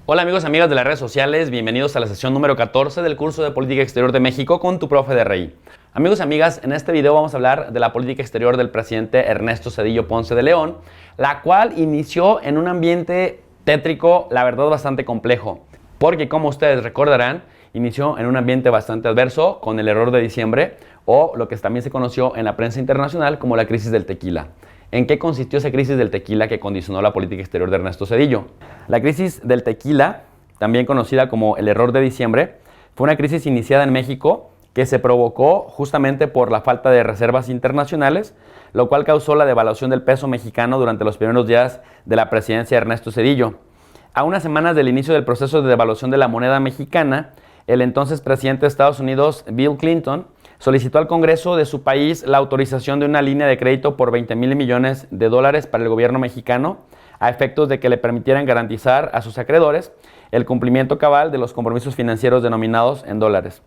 Hola amigos y amigas de las redes sociales, bienvenidos a la sesión número 14 del curso de Política Exterior de México con tu profe de RI. Amigos y amigas, en este video vamos a hablar de la política exterior del presidente Ernesto Zedillo Ponce de León, la cual inició en un ambiente tétrico, la verdad bastante complejo, porque como ustedes recordarán, inició en un ambiente bastante adverso con el error de diciembre o lo que también se conoció en la prensa internacional como la crisis del tequila. ¿En qué consistió esa crisis del tequila que condicionó la política exterior de Ernesto Zedillo? La crisis del tequila, también conocida como el error de diciembre, fue una crisis iniciada en México que se provocó justamente por la falta de reservas internacionales, lo cual causó la devaluación del peso mexicano durante los primeros días de la presidencia de Ernesto Zedillo. A unas semanas del inicio del proceso de devaluación de la moneda mexicana, el entonces presidente de Estados Unidos, Bill Clinton, solicitó al Congreso de su país la autorización de una línea de crédito por $20,000 millones para el gobierno mexicano, a efectos de que le permitieran garantizar a sus acreedores el cumplimiento cabal de los compromisos financieros denominados en dólares.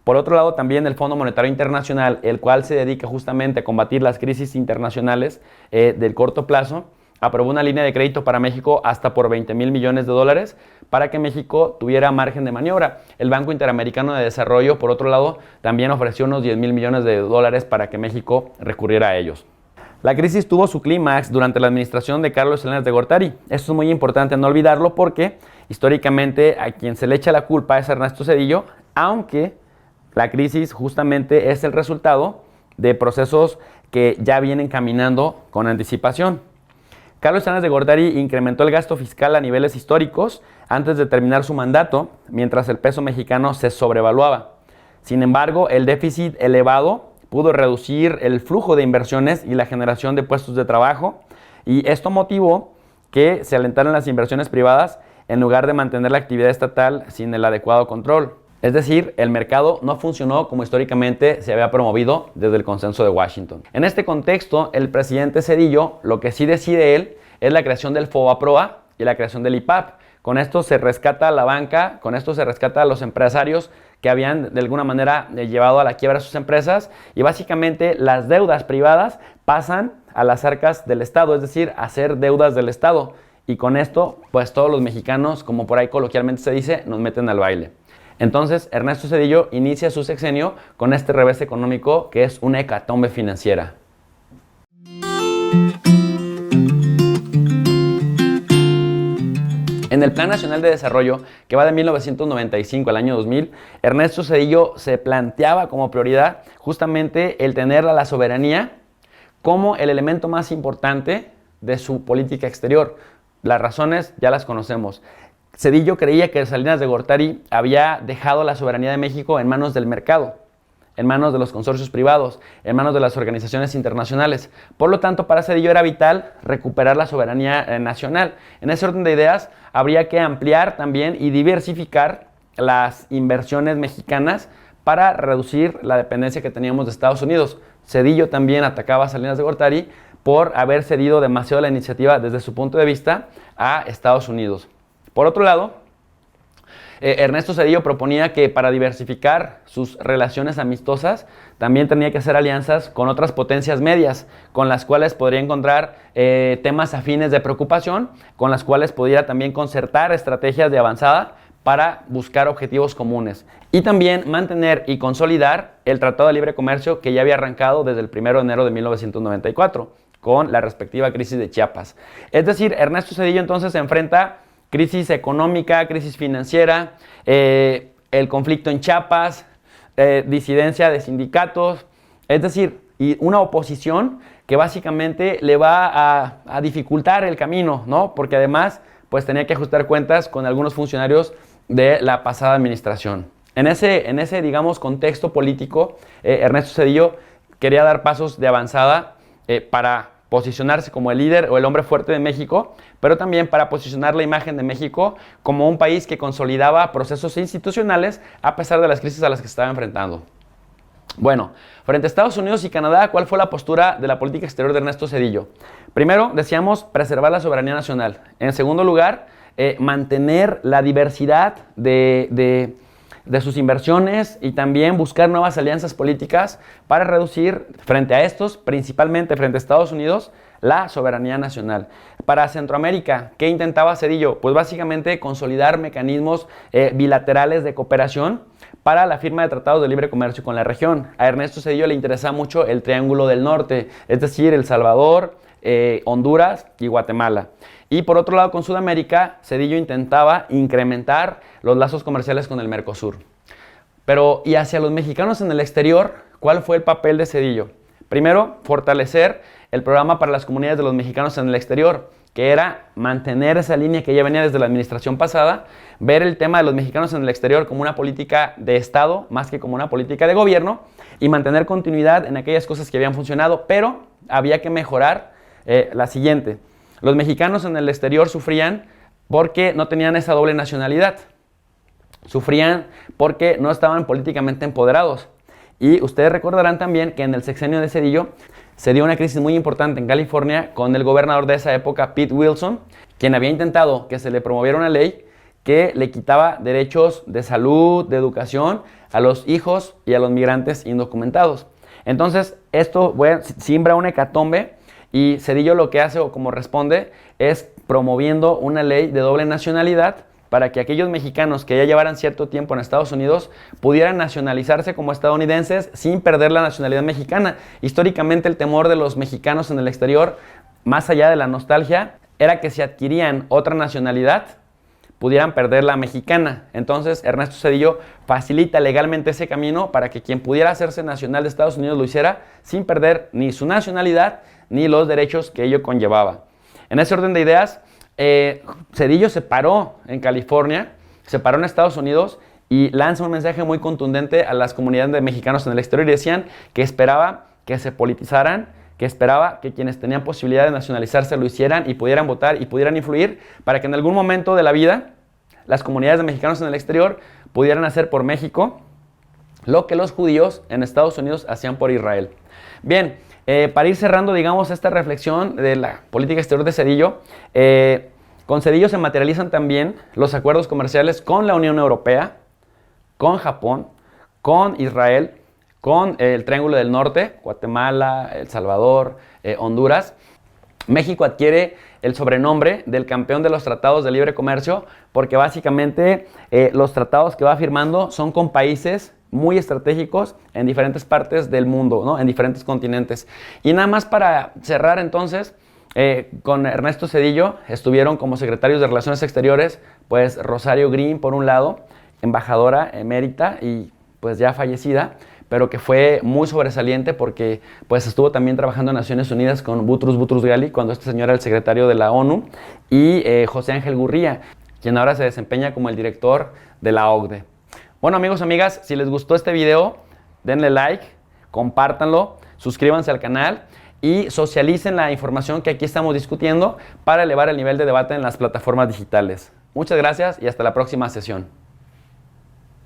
Por otro lado, también el Fondo Monetario Internacional, el cual se dedica justamente a combatir las crisis internacionales del corto plazo, aprobó una línea de crédito para México hasta por $20,000 millones para que México tuviera margen de maniobra. El Banco Interamericano de Desarrollo, por otro lado, también ofreció unos $10,000 millones para que México recurriera a ellos. La crisis tuvo su clímax durante la administración de Carlos Salinas de Gortari. Esto es muy importante no olvidarlo porque históricamente a quien se le echa la culpa es Ernesto Zedillo, aunque la crisis justamente es el resultado de procesos que ya vienen caminando con anticipación. Carlos Salinas de Gortari incrementó el gasto fiscal a niveles históricos antes de terminar su mandato, mientras el peso mexicano se sobrevaluaba. Sin embargo, el déficit elevado pudo reducir el flujo de inversiones y la generación de puestos de trabajo, y esto motivó que se alentaran las inversiones privadas en lugar de mantener la actividad estatal sin el adecuado control. Es decir, el mercado no funcionó como históricamente se había promovido desde el consenso de Washington. En este contexto, el presidente Zedillo, lo que sí decide él, es la creación del FOBAPROA y la creación del IPAP. Con esto se rescata a la banca, con esto se rescata a los empresarios que habían de alguna manera llevado a la quiebra sus empresas, y básicamente las deudas privadas pasan a las arcas del Estado, es decir, a ser deudas del Estado. Y con esto, pues todos los mexicanos, como por ahí coloquialmente se dice, nos meten al baile. Entonces, Ernesto Zedillo inicia su sexenio con este revés económico que es una hecatombe financiera. En el Plan Nacional de Desarrollo, que va de 1995 al año 2000, Ernesto Zedillo se planteaba como prioridad justamente el tener a la soberanía como el elemento más importante de su política exterior. Las razones ya las conocemos. Zedillo creía que Salinas de Gortari había dejado la soberanía de México en manos del mercado, en manos de los consorcios privados, en manos de las organizaciones internacionales. Por lo tanto, para Zedillo era vital recuperar la soberanía nacional. En ese orden de ideas, habría que ampliar también y diversificar las inversiones mexicanas para reducir la dependencia que teníamos de Estados Unidos. Zedillo también atacaba a Salinas de Gortari por haber cedido demasiado la iniciativa desde su punto de vista a Estados Unidos. Por otro lado, Ernesto Zedillo proponía que para diversificar sus relaciones amistosas también tenía que hacer alianzas con otras potencias medias, con las cuales podría encontrar temas afines de preocupación, con las cuales pudiera también concertar estrategias de avanzada para buscar objetivos comunes, y también mantener y consolidar el Tratado de Libre Comercio que ya había arrancado desde el 1 de enero de 1994 con la respectiva crisis de Chiapas. Es decir, Ernesto Zedillo entonces se enfrenta crisis económica, crisis financiera, el conflicto en Chiapas, disidencia de sindicatos, es decir, y una oposición que básicamente le va a dificultar el camino, ¿no? Porque además, pues tenía que ajustar cuentas con algunos funcionarios de la pasada administración. En ese digamos, contexto político, Ernesto Zedillo quería dar pasos de avanzada para posicionarse como el líder o el hombre fuerte de México, pero también para posicionar la imagen de México como un país que consolidaba procesos institucionales a pesar de las crisis a las que se estaba enfrentando. Bueno, frente a Estados Unidos y Canadá, ¿cuál fue la postura de la política exterior de Ernesto Zedillo? Primero, decíamos preservar la soberanía nacional. En segundo lugar, mantener la diversidad de de sus inversiones y también buscar nuevas alianzas políticas para reducir frente a estos, principalmente frente a Estados Unidos, la soberanía nacional. Para Centroamérica, ¿qué intentaba Zedillo? Pues básicamente consolidar mecanismos bilaterales de cooperación para la firma de tratados de libre comercio con la región. A Ernesto Zedillo le interesaba mucho el Triángulo del Norte, es decir, El Salvador, Honduras y Guatemala. Y por otro lado, con Sudamérica, Zedillo intentaba incrementar los lazos comerciales con el Mercosur. Pero, ¿y hacia los mexicanos en el exterior? ¿Cuál fue el papel de Zedillo? Primero, fortalecer el programa para las comunidades de los mexicanos en el exterior, que era mantener esa línea que ya venía desde la administración pasada, ver el tema de los mexicanos en el exterior como una política de Estado más que como una política de gobierno y mantener continuidad en aquellas cosas que habían funcionado, pero había que mejorar la siguiente. Los mexicanos en el exterior sufrían porque no tenían esa doble nacionalidad. Sufrían porque no estaban políticamente empoderados. Y ustedes recordarán también que en el sexenio de Zedillo se dio una crisis muy importante en California con el gobernador de esa época, Pete Wilson, quien había intentado que se le promoviera una ley que le quitaba derechos de salud, de educación a los hijos y a los migrantes indocumentados. Entonces, esto siembra una hecatombe y Zedillo lo que hace o como responde es promoviendo una ley de doble nacionalidad para que aquellos mexicanos que ya llevaran cierto tiempo en Estados Unidos pudieran nacionalizarse como estadounidenses sin perder la nacionalidad mexicana. Históricamente el temor de los mexicanos en el exterior, más allá de la nostalgia, era que si adquirían otra nacionalidad, pudieran perder la mexicana. Entonces Ernesto Zedillo facilita legalmente ese camino para que quien pudiera hacerse nacional de Estados Unidos lo hiciera sin perder ni su nacionalidad ni los derechos que ello conllevaba. En ese orden de ideas, Zedillo se paró en California, se paró en Estados Unidos y lanza un mensaje muy contundente a las comunidades de mexicanos en el exterior y decían que esperaba que se politizaran, que esperaba que quienes tenían posibilidad de nacionalizarse lo hicieran y pudieran votar y pudieran influir para que en algún momento de la vida las comunidades de mexicanos en el exterior pudieran hacer por México lo que los judíos en Estados Unidos hacían por Israel. Bien, para ir cerrando, digamos, esta reflexión de la política exterior de Zedillo, con Zedillo se materializan también los acuerdos comerciales con la Unión Europea, con Japón, con Israel, con el Triángulo del Norte, Guatemala, El Salvador, Honduras. México adquiere el sobrenombre del campeón de los tratados de libre comercio porque básicamente los tratados que va firmando son con países muy estratégicos en diferentes partes del mundo, ¿no? En diferentes continentes. Y nada más para cerrar entonces, con Ernesto Zedillo estuvieron como secretarios de Relaciones Exteriores, pues Rosario Green por un lado, embajadora emérita y pues ya fallecida, pero que fue muy sobresaliente porque pues estuvo también trabajando en Naciones Unidas con Boutros Ghali cuando este señor era el secretario de la ONU y José Ángel Gurría, quien ahora se desempeña como el director de la OCDE. Bueno, amigos, amigas, si les gustó este video, denle like, compártanlo, suscríbanse al canal y socialicen la información que aquí estamos discutiendo para elevar el nivel de debate en las plataformas digitales. Muchas gracias y hasta la próxima sesión.